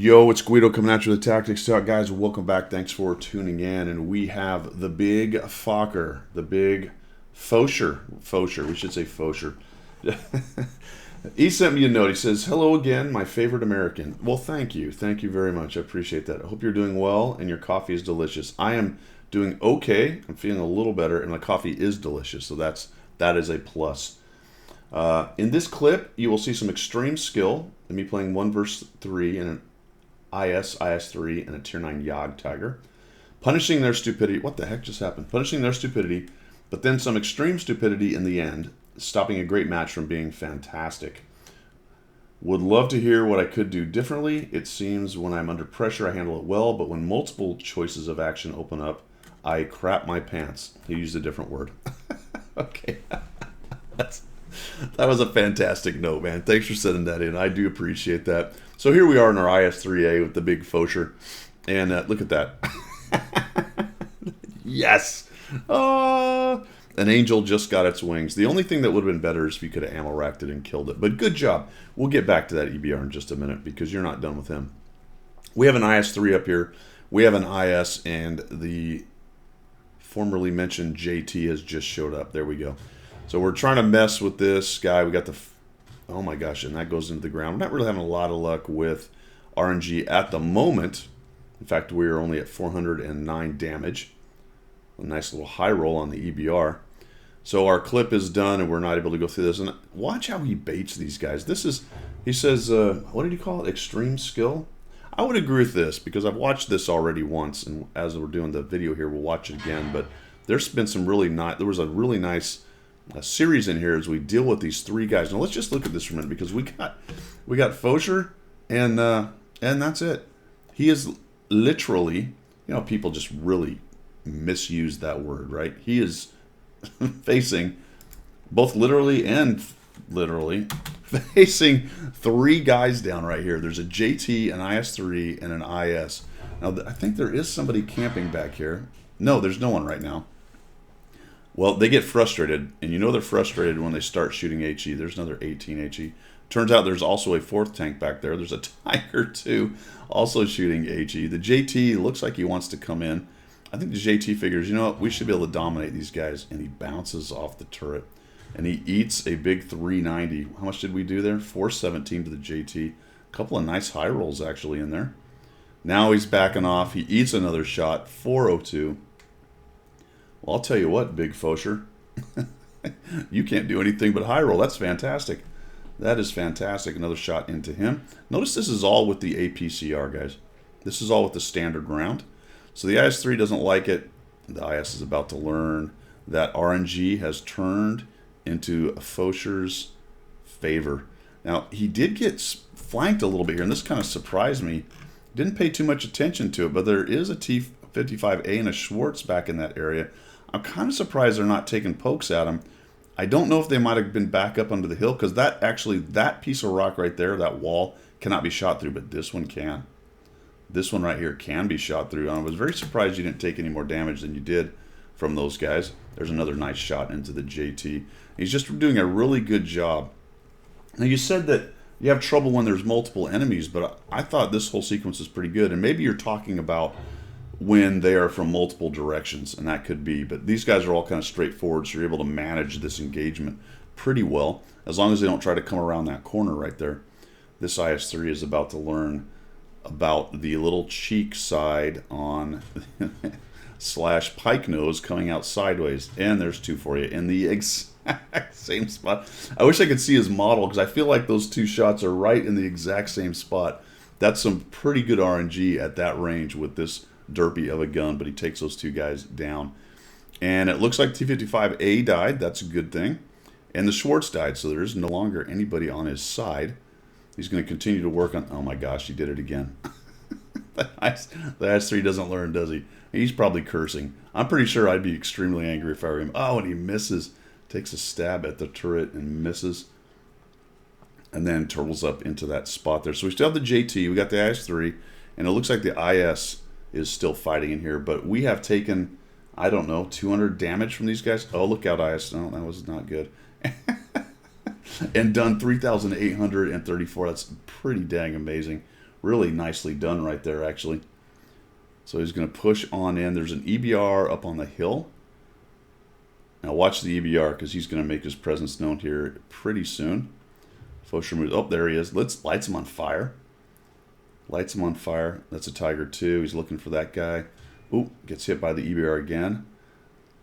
Yo, it's Guido coming at you with the Tactics Talk. Guys, welcome back. Thanks for tuning in. And we have the big Fokker, the big Fosher. We should say Fosher. He sent me a note. He says, hello again, my favorite American. Well, thank you. Thank you very much. I appreciate that. I hope you're doing well and your coffee is delicious. I am doing okay. I'm feeling a little better and my coffee is delicious. So that is a plus. In this clip, you will see some extreme skill. Me playing 1 versus 3 in an IS3, and a Tier 9 Yogg Tiger. Punishing their stupidity. What the heck just happened? Punishing their stupidity, but then some extreme stupidity in the end, stopping a great match from being fantastic. Would love to hear what I could do differently. It seems when I'm under pressure, I handle it well, but when multiple choices of action open up, I crap my pants. He used a different word. Okay. That was a fantastic note, man. Thanks for sending that in. I do appreciate that. So here we are in our IS3A with the big Fosher. And look at that. Yes! An angel just got its wings. The only thing that would have been better is if you could have ammo racked it and killed it. But good job. We'll get back to that EBR in just a minute because you're not done with him. We have an IS3 up here. We have an IS, and the formerly mentioned JT has just showed up. There we go. So we're trying to mess with this guy. We got the, oh my gosh, and that goes into the ground. We're not really having a lot of luck with RNG at the moment. In fact, we're only at 409 damage. A nice little high roll on the EBR. So our clip is done, and we're not able to go through this. And watch how he baits these guys. This is, he says, what did he call it? Extreme skill? I would agree with this because I've watched this already once, and as we're doing the video here, we'll watch it again. But there's been some really nice, there was a really nice series in here as we deal with these three guys. Now let's just look at this for a minute because we got Fosher and that's it. He is literally, you know, people just really misuse that word, right? He is facing both literally and literally facing three guys down right here. There's a JT, an IS3, and an IS. Now I think there is somebody camping back here. No, there's no one right now. Well, they get frustrated, and you know they're frustrated when they start shooting HE. There's another 18 HE. Turns out there's also a fourth tank back there. There's a Tiger, too, also shooting HE. The JT looks like he wants to come in. I think the JT figures, you know what, we should be able to dominate these guys, and he bounces off the turret, and he eats a big 390. How much did we do there? 417 to the JT. A couple of nice high rolls, actually, in there. Now he's backing off. He eats another shot, 402. Well, I'll tell you what, big Fosher. You can't do anything but high roll. That's fantastic. That is fantastic. Another shot into him. Notice this is all with the APCR, guys. This is all with the standard round. So the IS-3 doesn't like it. The IS is about to learn that RNG has turned into Fosher's favor. Now, he did get flanked a little bit here, and this kind of surprised me. Didn't pay too much attention to it, but there is a T55A and a Schwartz back in that area. I'm kind of surprised they're not taking pokes at him. I don't know if they might have been back up under the hill because that piece of rock right there, that wall, cannot be shot through, but this one can. This one right here can be shot through. I was very surprised you didn't take any more damage than you did from those guys. There's another nice shot into the JT. He's just doing a really good job. Now, you said that you have trouble when there's multiple enemies, but I thought this whole sequence is pretty good. And maybe you're talking about when they are from multiple directions, and that could be. But these guys are all kind of straightforward, so you're able to manage this engagement pretty well, as long as they don't try to come around that corner right there. This IS-3 is about to learn about the little cheek side on slash pike nose coming out sideways. And there's two for you in the exact same spot. I wish I could see his model because I feel like those two shots are right in the exact same spot. That's some pretty good RNG at that range with this derpy of a gun, but he takes those two guys down. And it looks like T-55A died. That's a good thing. And the Schwartz died, so there is no longer anybody on his side. He's going to continue to work on... Oh my gosh, he did it again. The IS-3 doesn't learn, does he? He's probably cursing. I'm pretty sure I'd be extremely angry if I were him. Oh, and he misses. Takes a stab at the turret and misses. And then turtles up into that spot there. So we still have the JT. We got the IS-3. And it looks like the IS is still fighting in here. But we have taken, I don't know, 200 damage from these guys. Oh, look out, IS. No, that was not good. And done 3,834. That's pretty dang amazing. Really nicely done right there, actually. So he's going to push on in. There's an EBR up on the hill. Now watch the EBR because he's going to make his presence known here pretty soon. Fosher moves. Oh, there he is. Lights him on fire. Lights him on fire. That's a Tiger 2. He's looking for that guy. Ooh, gets hit by the EBR again.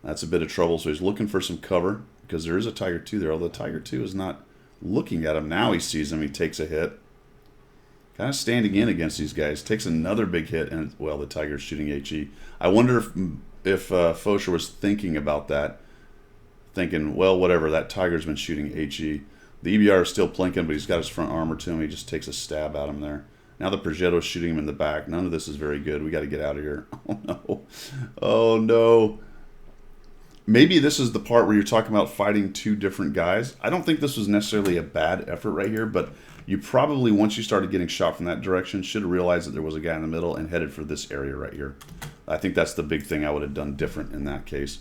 That's a bit of trouble. So he's looking for some cover because there is a Tiger 2 there. Although Tiger 2 is not looking at him. Now he sees him. He takes a hit. Kind of standing in against these guys. Takes another big hit. And, well, the Tiger's shooting HE. I wonder if Fosher was thinking about that. Thinking, well, whatever. That Tiger's been shooting HE. The EBR is still plinking, but he's got his front armor to him. He just takes a stab at him there. Now the Progetto's shooting him in the back. None of this is very good. We got to get out of here. Oh, no. Oh, no. Maybe this is the part where you're talking about fighting two different guys. I don't think this was necessarily a bad effort right here, but you probably, once you started getting shot from that direction, should have realized that there was a guy in the middle and headed for this area right here. I think that's the big thing I would have done different in that case.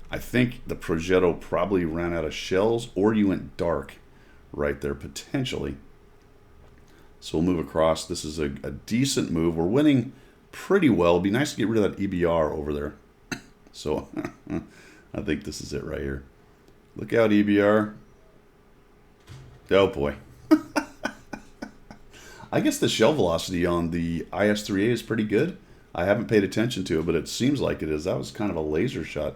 I think the Progetto probably ran out of shells, or you went dark right there, potentially. So we'll move across. This is a decent move. We're winning pretty well. It'd be nice to get rid of that EBR over there. So I think this is it right here. Look out, EBR. Oh, boy. I guess the shell velocity on the IS-3A is pretty good. I haven't paid attention to it, but it seems like it is. That was kind of a laser shot.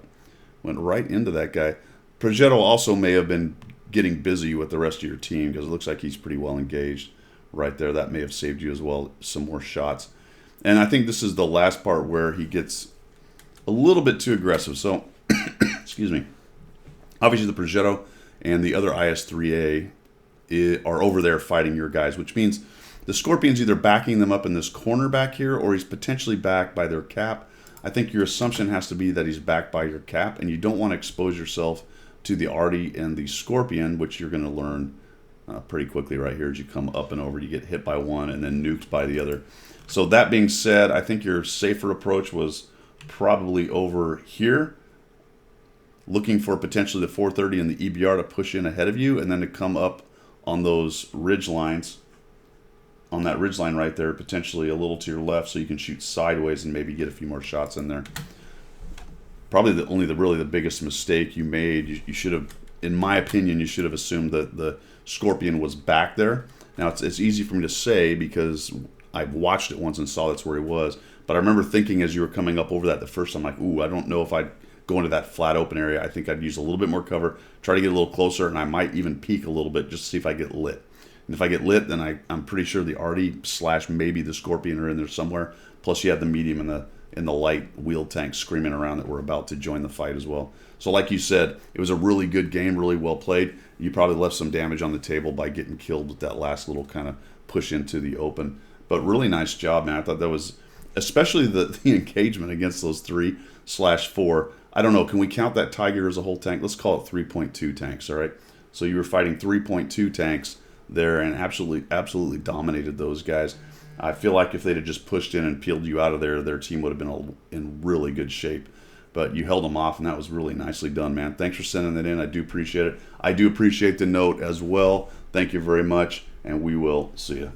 Went right into that guy. Progetto also may have been getting busy with the rest of your team because it looks like he's pretty well engaged right there. That may have saved you as well some more shots. And I think this is the last part where he gets a little bit too aggressive. So, excuse me. Obviously, the Progetto and the other IS-3A are over there fighting your guys, which means the Scorpion's either backing them up in this corner back here, or he's potentially backed by their cap. I think your assumption has to be that he's backed by your cap, and you don't want to expose yourself to the Artie and the Scorpion, which you're going to learn pretty quickly right here. As you come up and over, you get hit by one and then nuked by the other. So that being said, I think your safer approach was probably over here, looking for potentially the 430 and the EBR to push in ahead of you, and then to come up on those ridge lines, on that ridge line right there, potentially a little to your left, so you can shoot sideways and maybe get a few more shots in there. Probably really the biggest mistake you made. You should have, in my opinion, you should have assumed that the Scorpion was back there. Now it's easy for me to say because I've watched it once and saw that's where he was. But I remember thinking as you were coming up over that the first time, like, ooh, I don't know if I'd go into that flat open area. I think I'd use a little bit more cover, try to get a little closer, and I might even peek a little bit just to see if I get lit. And if I get lit, then I'm pretty sure the Artie / maybe the Scorpion are in there somewhere. Plus you have the medium and the light wheeled tank screaming around that we're about to join the fight as well. So like you said, it was a really good game, really well played. You probably left some damage on the table by getting killed with that last little kind of push into the open. But really nice job, man. I thought that was, especially the engagement against those 3/4. I don't know, can we count that Tiger as a whole tank? Let's call it 3.2 tanks, all right? So you were fighting 3.2 tanks there and absolutely dominated those guys. I feel like if they'd have just pushed in and peeled you out of there, their team would have been in really good shape. But you held them off, and that was really nicely done, man. Thanks for sending that in. I do appreciate it. I do appreciate the note as well. Thank you very much, and we will see you.